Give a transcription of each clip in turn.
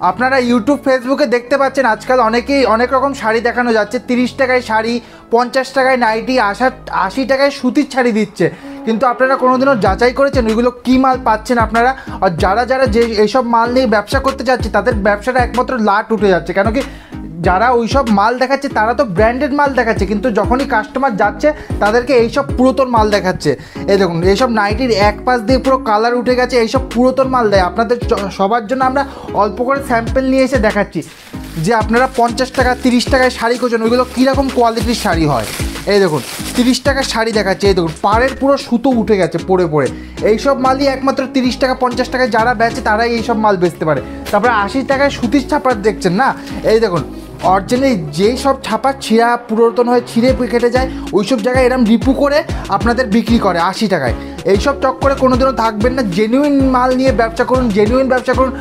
আপনারা ইউটিউব ফেসবুকে দেখতে পাচ্ছেন আজকাল অনেকেই অনেক রকম শাড়ি দেখানো যাচ্ছে, 30 টাকায় শাড়ি, 50 টাকায় নাইটি, 80 টাকায় সুতির শাড়ি দিচ্ছে। কিন্তু আপনারা কোনোদিনও যাচাই করেছেন ওইগুলো কী মাল পাচ্ছেন আপনারা? আর যারা যারা যে এইসব মাল নিয়ে ব্যবসা করতে যাচ্ছে তাদের ব্যবসাটা একমাত্র লাট উঠে যাচ্ছে। কেন কি যারা ওইসব মাল দেখাচ্ছে তারা তো ব্র্যান্ডেড মাল দেখাচ্ছে, কিন্তু যখনই কাস্টমার যাচ্ছে তাদেরকে এইসব পুরাতন মাল দেখাচ্ছে। এই দেখুন এইসব নাইটির এক পাশ দিয়ে পুরো কালার উঠে গেছে, এইসব পুরাতন মাল দেয়। আপনাদের সবার জন্য আমরা অল্প করে স্যাম্পেল নিয়ে এসে দেখাচ্ছি যে আপনারা 50 টাকা 30 টাকায় শাড়ি করছেন, ওইগুলো কীরকম কোয়ালিটির শাড়ি হয়। এই দেখুন 30 টাকার শাড়ি দেখাচ্ছে, এই দেখুন পাড়ের পুরো সুতো উঠে গেছে পরে পরে। এইসব মালই একমাত্র 30 টাকা 50 টাকায় যারা বেচে তারাই এইসব মাল বেচতে পারে। তারপরে 80 টাকায় সুতির ছাপা দেখছেন না, এই দেখুন অরিজিনালি যেই সব ছাপা ছিঁড়া পুরাতন হয়ে ছিঁড়ে কেটে যায় ওই সব জায়গায় এরম রিপু করে আপনাদের বিক্রি করে 80 টাকায়। এইসব চক্করে কোনোদিনও থাকবেন না, জেনুইন মাল নিয়ে ব্যবসা করুন, জেনুইন ব্যবসা করুন।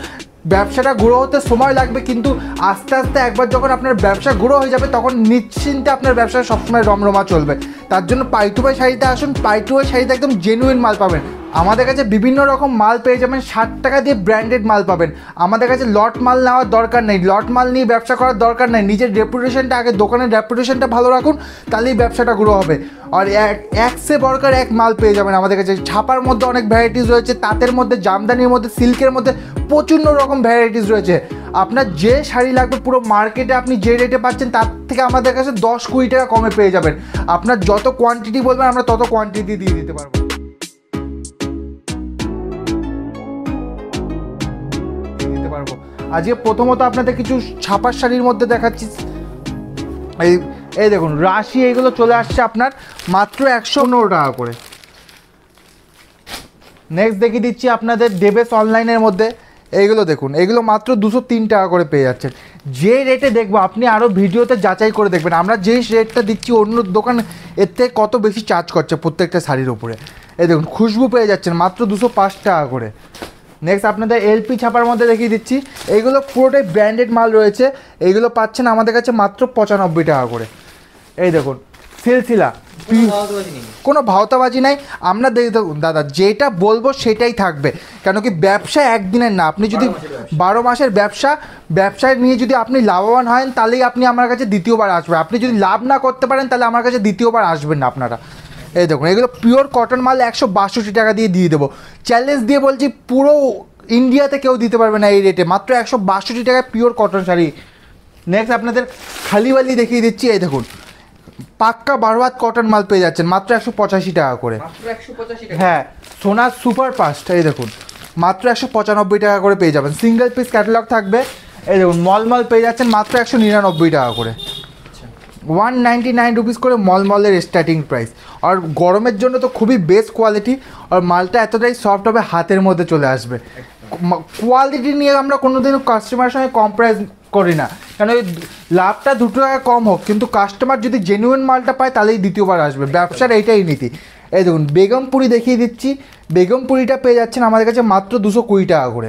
ব্যবসাটা গ্রো হতে সময় লাগবে, কিন্তু আস্তে আস্তে একবার যখন আপনার ব্যবসা গ্রো হয়ে যাবে তখন নিশ্চিন্তে আপনার ব্যবসা সবসময় রমরমা চলবে। তার জন্য পাই টু পাই শাড়িতে আসুন, পাই টু পাই শাড়িতে একদম জেনুইন মাল পাবেন। আমাদের কাছে বিভিন্ন রকম মাল পেয়ে যাবেন, 60 টাকা দিয়ে ব্র্যান্ডেড মাল পাবেন। আমাদের কাছে লট মাল নেওয়ার দরকার নেই, লট মাল নিয়ে ব্যবসা করার দরকার নেই। নিজের রেপুটেশনটা আগে, দোকানের রেপুটেশনটা ভালো রাখুন, তাহলেই ব্যবসাটা গ্রো হবে। আর এক সে বরকার এক মাল পেয়ে যাবেন আমাদের কাছে। ছাপার মধ্যে অনেক ভ্যারাইটিস রয়েছে, তাঁতের মধ্যে, জামদানির মধ্যে, সিল্কের মধ্যে প্রচণ্ড রকম ভ্যারাইটিস রয়েছে। আপনার যে শাড়ি লাগবে পুরো মার্কেটে আপনি যে রেটে পাচ্ছেন তার থেকে আমাদের কাছে 10-20 টাকা কমে পেয়ে যাবেন। আপনার যত কোয়ান্টিটি বলবেন আমরা তত কোয়ান্টিটি দিয়ে দিতে পারবো। আজকে প্রথমত আপনাদের কিছু ছাপার শাড়ির মধ্যে দেখাচ্ছি। এই দেখুন রাশি, এইগুলো চলে আসছে আপনার মাত্র 115 টাকা করে। নেক্সট দেখিয়ে দিচ্ছি আপনাদের দেবেশ অনলাইনের মধ্যে, এইগুলো দেখুন, এইগুলো মাত্র 203 টাকা করে পেয়ে যাচ্ছেন। যে রেটে দেখবো আপনি আরও ভিডিওতে যাচাই করে দেখবেন, আমরা যেই রেটটা দিচ্ছি অন্য দোকান এর থেকে কত বেশি চার্জ করছে প্রত্যেকটা শাড়ির উপরে। এই দেখুন খুশবু পেয়ে যাচ্ছেন মাত্র 205 টাকা করে। নেক্সট আপনাদের এলপি ছাপার মধ্যে দেখিয়ে দিচ্ছি, এইগুলো পুরোটাই ব্র্যান্ডেড মাল রয়েছে। এইগুলো পাচ্ছেন আমাদের কাছে মাত্র 95 টাকা করে। এই দেখুন সিলসিলা, কোনো ভাওতাবাজি নাই। আমরা দেখুন দাদা যেটা বলবো সেটাই থাকবে, কেন কি ব্যবসা একদিনের না। আপনি যদি 12 মাসের ব্যবসায় নিয়ে যদি আপনি লাভবান হয় তাহলেই আপনি আমার কাছে দ্বিতীয়বার আসবেন। আপনি যদি লাভ না করতে পারেন তাহলে আমার কাছে দ্বিতীয়বার আসবেন না আপনারা। এই দেখুন এগুলো পিওর কটন মাল 162 টাকা দিয়ে দেবো, চ্যালেঞ্জ দিয়ে বলছি। পুরো ইন্ডিয়াতে কেউ দিতে পারবে না এই রেটে, মাত্র 162 টাকায় পিওর কটন শাড়ি। নেক্সট আপনাদের খালিওয়ালি দেখিয়ে দিচ্ছি, এই দেখুন পাক্কা বারোয়াত কটন মাল পেয়ে যাচ্ছেন মাত্র 185 টাকা করে। হ্যাঁ সোনার সুপার ফাস্ট, এই দেখুন মাত্র 195 টাকা করে পেয়ে যাবেন। সিঙ্গেল পিস ক্যাটালগ থাকবে। এই দেখুন মলমল পেয়ে যাচ্ছেন মাত্র 199 টাকা করে, 199 রুপিস করে মলমলের স্টার্টিং প্রাইস। আর গরমের জন্য তো খুবই বেস্ট কোয়ালিটি, আর মালটা এতটাই সফট হবে হাতের মধ্যে চলে আসবে। কোয়ালিটি নিয়ে আমরা কোনোদিনও কাস্টমারের সঙ্গে কম্প্রাইজ করি না, কারণ ওই লাভটা 2 টাকা কম হোক, কিন্তু কাস্টমার যদি জেনুইন মালটা পায় তাহলেই দ্বিতীয়বার আসবে। ব্যবসার এইটাই নীতি। এই দেখুন বেগমপুরি দেখিয়ে দিচ্ছি, বেগমপুরিটা পেয়ে যাচ্ছেন আমাদের কাছে মাত্র 220 টাকা করে।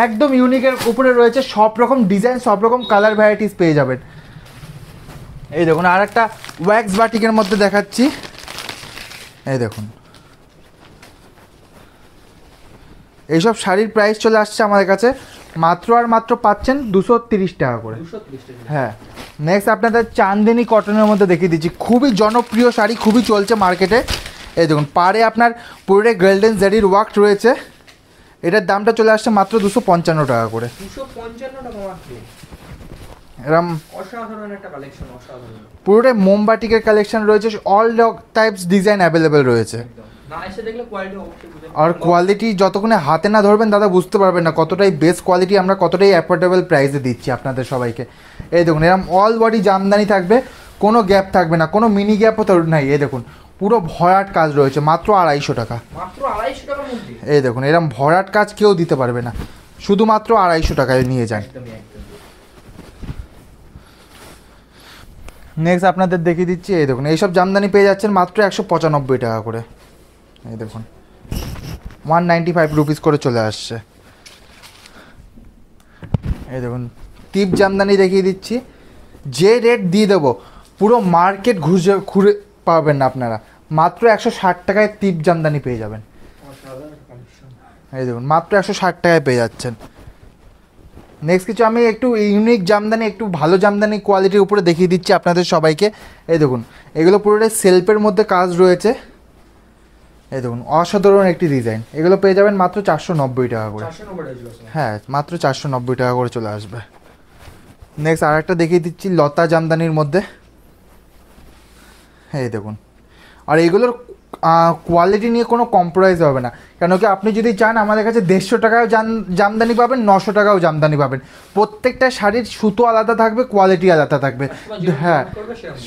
একদম ইউনিকের উপরে রয়েছে, সব রকম ডিজাইন, সব রকম কালার ভ্যারাইটিস পেয়ে যাবেন। এই দেখুন আর একটা ওয়্যাক্স বাটিকের মধ্যে দেখাচ্ছি, এই দেখুন এইসব শাড়ির প্রাইস চলে আসছে আমাদের কাছে মাত্র আর মাত্র পাচ্ছেন 230 টাকা করে। হ্যাঁ নেক্সট আপনাদের চান্দিনী কটনের মধ্যে দেখিয়ে দিচ্ছি, খুবই জনপ্রিয় শাড়ি, খুবই চলছে মার্কেটে। এই দেখুন পাড়ে আপনার পুরোটাই গোল্ডেন জারির ওয়ার্ক রয়েছে। এটার দামটা চলে আসছে মাত্র 255 টাকা করে। 255 টাকা মাত্র, এরম অসাধারণ একটা কালেকশন, অসাধারণ পুরোটাই মোমবাটিকের কালেকশন রয়েছে, অল টাইপস ডিজাইন অ্যাভেলেবেল রয়েছে। না এসে দেখলে কোয়ালিটি অবশ্যই বুঝে, আর কোয়ালিটি যতক্ষণে হাতে না ধরবেন দাদা বুঝতে পারবেন না কতটাই বেস্ট কোয়ালিটি, আমরা কতটাই অ্যাফোর্ডেবল প্রাইসে দিচ্ছি আপনাদের সবাইকে। এই দেখুন এরকম অল বডি জামদানি থাকবে, কোনো গ্যাপ থাকবে না, কোনো মিনি গ্যাপও তো নাই। এই দেখুন পুরো ভরাট কাজ রয়েছে মাত্র 250 টাকা। মাত্র 250 টাকার মধ্যে এই দেখুন এরকম ভরাট কাজ কেউ দিতে পারবে না, শুধুমাত্র 250 টাকায় নিয়ে যান। নেক্সট আপনাদের দেখিয়ে দিচ্ছি, এই দেখুন এইসব জামদানি পেয়ে যাচ্ছেন মাত্র 195 টাকা করে। এই দেখুন 195 রুপিস করে চলে আসছে। এই দেখুন টিপ জামদানি দেখিয়ে দিচ্ছি, যে রেট দিয়ে দেবো পুরো মার্কেট ঘুরে পাবেন না আপনারা, মাত্র 160 টাকায় টিপ জামদানি পেয়ে যাবেন। এই দেখুন মাত্র 160 টাকায় পেয়ে যাচ্ছেন। নেক্সট কিছু আমি একটু ইউনিক জামদানি, একটু ভালো জামদানি কোয়ালিটির উপরে দেখিয়ে দিচ্ছি আপনাদের সবাইকে। এই দেখুন এগুলো পুরোটাই সেলফের মধ্যে কাজ রয়েছে। এই দেখুন অসাধারণ একটি ডিজাইন, এগুলো পেয়ে যাবেন মাত্র 490 টাকা করে। 490 হ্যাঁ মাত্র 490 টাকা করে চলে আসবে। নেক্সট আর একটা দেখিয়ে দিচ্ছি লতা জামদানির মধ্যে। এই দেখুন, আর এগুলোর কোয়ালিটি নিয়ে কোনো কম্প্রোমাইজ হবে না, কেন কি আপনি যদি চান আমাদের কাছে 150 টাকাও জামদানি পাবেন, 900 টাকাও জামদানি পাবেন। প্রত্যেকটা শাড়ির সুতো আলাদা থাকবে, কোয়ালিটি আলাদা থাকবে। হ্যাঁ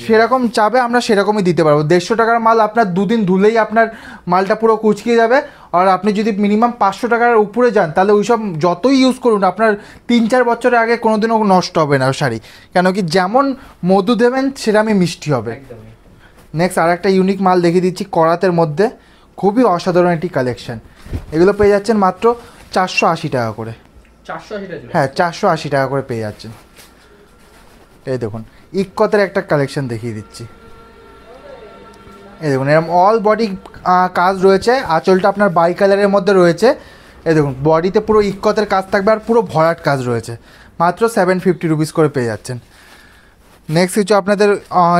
সেরকম চাবে আমরা সেরকমই দিতে পারবো। 150 টাকার মাল আপনার দুদিন ধুলেই আপনার মালটা পুরো কুচকিয়ে যাবে। আর আপনি যদি মিনিমাম 500 টাকার উপরে যান তাহলে ওইসব যতই ইউজ করুন আপনার 3-4 বছরের আগে কোনোদিনও নষ্ট হবে না শাড়ি, কেন কি যেমন মধু দেবেন সেরকমই মিষ্টি হবে। নেক্সট আর একটা ইউনিক মাল দেখিয়ে দিচ্ছি করাতের মধ্যে, খুবই অসাধারণ একটি কালেকশন। এগুলো পেয়ে যাচ্ছেন মাত্র 480 টাকা করে। 480 টাকা? হ্যাঁ 480 টাকা করে পেয়ে যাচ্ছেন। এই দেখুন ইক্কতের একটা কালেকশন দেখিয়ে দিচ্ছি। এই দেখুন এরকম অল বডি কাজ রয়েছে, আঁচলটা আপনার বাই কালারের মধ্যে রয়েছে। এই দেখুন বডিতে পুরো ইক্কতের কাজ থাকবে আর পুরো ভরাট কাজ রয়েছে, মাত্র 750 রুপিস করে পেয়ে যাচ্ছেন। নেক্সট কিছু আপনাদের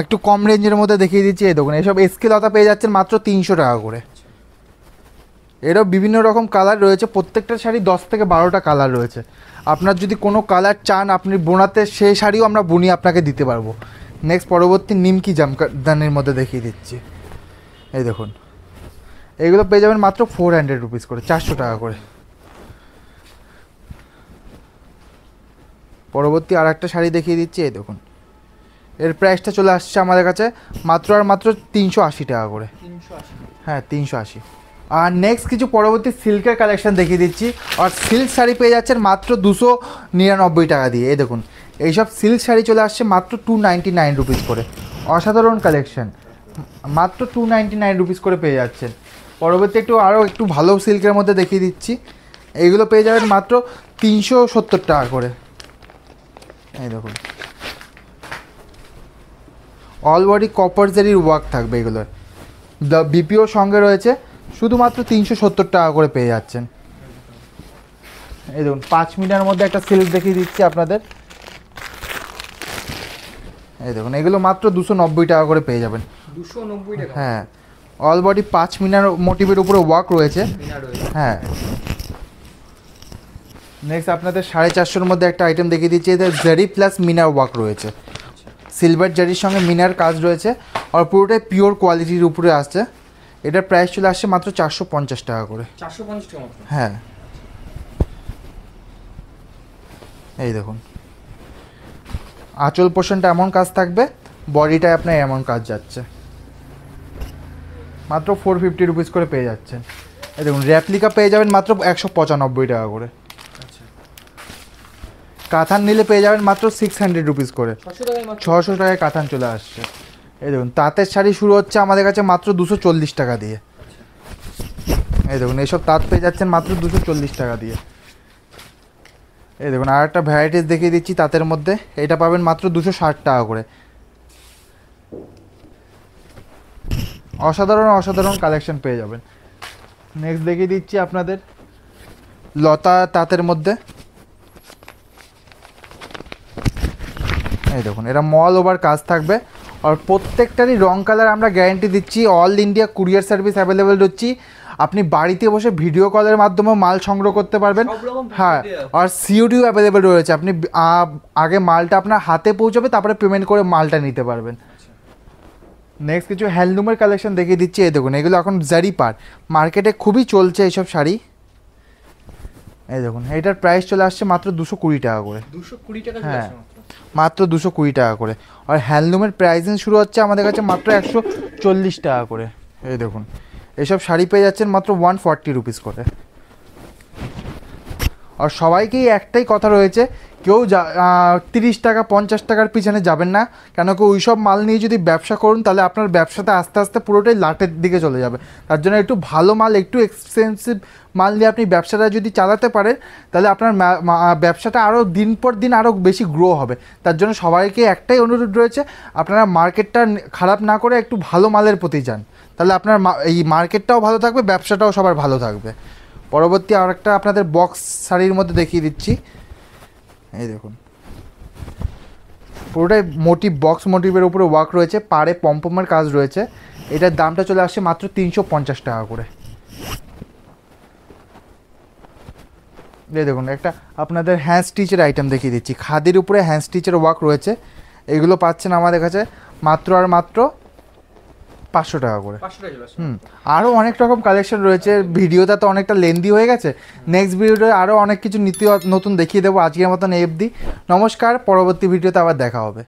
একটু কম রেঞ্জের মধ্যে দেখিয়ে দিচ্ছি। এই দেখুন এইসব এসকে লতা পেয়ে যাচ্ছেন মাত্র 300 টাকা করে। এরও বিভিন্ন রকম কালার রয়েছে, প্রত্যেকটা শাড়ি 10 থেকে 12টা কালার রয়েছে। আপনার যদি কোনো কালার চান আপনি বোনাতে সেই শাড়িও আমরা বুনিয়ে আপনাকে দিতে পারবো। নেক্সট পরবর্তী নিমকি জামদানির মধ্যে দেখিয়ে দিচ্ছি। এই দেখুন এগুলো পেয়ে যাবেন মাত্র 400 রুপিস করে, 400 টাকা করে। পরবর্তী আর একটা শাড়ি দেখিয়ে দিচ্ছি। এই দেখুন এর প্রাইসটা চলে আসছে আমাদের কাছে মাত্র আর মাত্র 380 টাকা করে। 380? হ্যাঁ 380। আর নেক্সট কিছু পরবর্তী সিল্কের কালেকশন দেখিয়ে দিচ্ছি। আর সিল্ক শাড়ি পেয়ে যাচ্ছেন মাত্র 299 টাকা দিয়ে। এই দেখুন এইসব সিল্ক শাড়ি চলে আসছে মাত্র 299 রুপিস করে, অসাধারণ কালেকশন, মাত্র 299 রুপিস করে পেয়ে যাচ্ছেন। পরবর্তী আরও একটু ভালো সিল্কের মধ্যে দেখিয়ে দিচ্ছি। এইগুলো পেয়ে যাবেন মাত্র 370 টাকা করে। এই দেখুন অল বডি কপার জারির ওয়ার্ক থাকবে, এগুলো বিপিও সঙ্গে রয়েছে, শুধুমাত্র 370 টাকা করে পেয়ে যাচ্ছেন। এই দেখুন 5 মিটার মধ্যে একটা সিল্ক দেখিয়ে দিচ্ছি আপনাদের। এই দেখুন এগুলো মাত্র 290 টাকা করে পেয়ে যাবেন। 290 টাকা? হ্যাঁ অল বডি 5 মিনার মোটিভের উপরে ওয়ার্ক রয়েছে। হ্যাঁ নেক্সট আপনাদের 450-এর মধ্যে একটা আইটেম দেখিয়ে দিচ্ছি। এদের জারি প্লাস মিনার ওয়ার্ক রয়েছে, সিলভার জারির সঙ্গে মিনার কাজ রয়েছে, আর পুরোটাই পিওর কোয়ালিটির উপরে আসছে। এটার প্রাইস চলে আসছে মাত্র 450 টাকা করে। 450 টাকা মাত্র? হ্যাঁ এই দেখুন আঁচল পোর্শনটা এমন কাজ থাকবে, বডিটায় আপনার এমন কাজ যাচ্ছে, মাত্র 450 রুপিস করে পেয়ে যাচ্ছেন। এই দেখুন রেপ্লিকা পেয়ে যাবেন মাত্র 195 টাকা করে। কাতান নিলে পেয়ে যাবেন মাত্র 600 রুপিস করে, 600 টাকায় কাতান চলে আসছে। এই দেখুন তাঁতের শাড়ি শুরু হচ্ছে আমাদের কাছে মাত্র 240 টাকা দিয়ে। এই দেখুন এইসব তাঁত পেয়ে যাচ্ছেন মাত্র 240 টাকা দিয়ে। এই দেখুন আর একটা ভ্যারাইটিস দেখিয়ে দিচ্ছি তাঁতের মধ্যে, এটা পাবেন মাত্র 260 টাকা করে। অসাধারণ অসাধারণ কালেকশন পেয়ে যাবেন। নেক্সট দেখিয়ে দিচ্ছি আপনাদের লতা তাঁতের মধ্যে। এই দেখুন এরা মল ওভার কাজ থাকবে, আর প্রত্যেকটারই রং কালার আমরা গ্যারেন্টি দিচ্ছি। All India courier service available দিচ্ছি, আপনি বাড়িতে বসে ভিডিও কলের মাধ্যমে মাল সংগ্রহ করতে পারবেন। হ্যাঁ আর সিওডিও অ্যাভেলেবেল রয়েছে, আপনি আগে মালটা আপনার হাতে পৌঁছাবে তারপরে পেমেন্ট করে মালটা নিতে পারবেন। নেক্সট কিছু হ্যান্ডলুমের কালেকশন দেখিয়ে দিচ্ছি। এই দেখুন এগুলো এখন জারি পার মার্কেটে খুবই চলছে এইসব শাড়ি। এই দেখুন এটার প্রাইস চলে আসছে মাত্র 220 টাকা করে। 220 টাকা? হ্যাঁ মাত্র 220 টাকা করে। আর হ্যান্ডলুমের প্রাইসিং শুরু হচ্ছে আমাদের কাছে মাত্র 140 টাকা করে। এই দেখুন এইসব শাড়ি পেয়ে যাচ্ছেন মাত্র 140 রুপিস করে। আর সবাইকেই একটাই কথা রয়েছে, কেউ 30 টাকা 50 টাকার পিছনে যাবেন না, কেন কি ওই সব মাল নিয়ে যদি ব্যবসা করুন তাহলে আপনার ব্যবসাটা আস্তে আস্তে পুরোটাই লাটের দিকে চলে যাবে। তার জন্য একটু ভালো মাল, একটু এক্সপেন্সিভ মাল নিয়ে আপনি ব্যবসাটা যদি চালাতে পারেন তাহলে আপনার ব্যবসাটা আরও দিন পর দিন আরও বেশি গ্রো হবে। তার জন্য সবাইকে একটাই অনুরোধ রয়েছে, আপনারা মার্কেটটা খারাপ না করে একটু ভালো মালের প্রতি যান, তাহলে আপনার এই মার্কেটটাও ভালো থাকবে, ব্যবসাটাও সবার ভালো থাকবে। পরবর্তী আর একটা আপনাদের বক্স শাড়ির মধ্যে দেখিয়ে দিচ্ছি। এই দেখুন পুরোটাই মোটিভ, বক্স মোটিভের উপরে ওয়ার্ক রয়েছে, পাড়ে পম্পমের কাজ রয়েছে। এটার দামটা চলে আসছে মাত্র 350 টাকা করে। এই দেখুন একটা আপনাদের হ্যান্ড স্টিচের আইটেম দেখিয়ে দিচ্ছি, খাদির উপরে হ্যান্ড স্টিচের ওয়ার্ক রয়েছে। এগুলো পাচ্ছেন আমাদের কাছে মাত্র আর মাত্র 500 টাকা করে। 500 টাকা চলে আসছে। আরও অনেক রকম কালেকশন রয়েছে, ভিডিওটা তো অনেকটা লেন্দি হয়ে গেছে। নেক্সট ভিডিওতে আরও অনেক কিছু নিত্য নতুন দেখিয়ে দেবো। আজকের মতন এই অবধি, নমস্কার, পরবর্তী ভিডিওতে আবার দেখা হবে।